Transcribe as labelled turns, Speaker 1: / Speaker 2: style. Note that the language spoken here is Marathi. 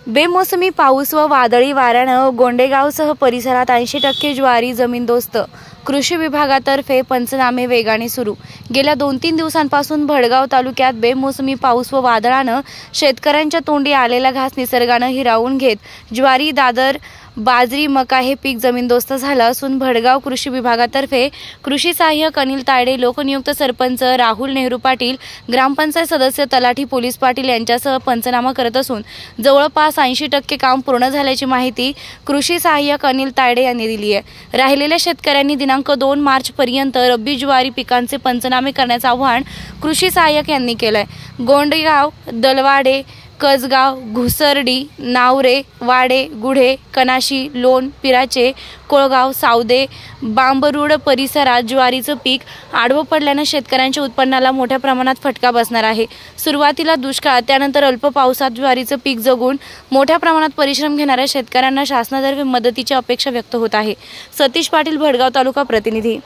Speaker 1: बेमोसमी पाऊस व वादळी वाऱ्यानं गोंडेगावसह परिसरात 80% ज्वारी जमीनदोस्त। कृषी विभागातर्फे पंचनामे वेगाने सुरू। गेल्या 2-3 दिवसांपासून भडगाव तालुक्यात बेमोसमी पाऊस व वादळानं शेतकऱ्यांच्या तोंडी आलेला घास निसर्गानं हिरावून घेत ज्वारी, दादर, बाजरी, मका हे पीक जमीनदोस्त झालं असून भडगाव कृषी विभागातर्फे कृषी सहाय्यक अनिल तायडे, लोकनियुक्त सरपंच राहुल नेहरू पाटील, ग्रामपंचायत सदस्य तलाठी पोलीस पाटील यांच्यासह पंचनामा करत असून जवळपास 80% काम पूर्ण झाल्याची माहिती कृषी सहाय्यक अनिल तायडे यांनी दिली आहे। राहिलेल्या शेतकऱ्यांनी दिनांक 2 मार्च पर्यंत रब्बी ज्वारी पिकांचे पंचनामे करण्याचे आवाहन कृषी सहाय्यक यांनी केले आहे। गोंडेगाव, दलवाडे, कसगाव, घुसर्डी, नावरे, वाडे, गुढे, कनाशी, लोण, पिराचे, कोळगाव, सावदे, बांबरुड परिसरात ज्वारीचं पीक आडवं पडल्यानं शेतकऱ्यांच्या उत्पन्नाला मोठ्या प्रमाणात फटका बसणार आहे। सुरुवातीला दुष्काळ, त्यानंतर अल्प पावसात ज्वारीचं पीक जगून मोठ्या प्रमाणात परिश्रम घेणाऱ्या शेतकऱ्यांना शासनातर्फे मदतीची अपेक्षा व्यक्त होत आहे। सतीश पाटील, भडगाव तालुका प्रतिनिधी।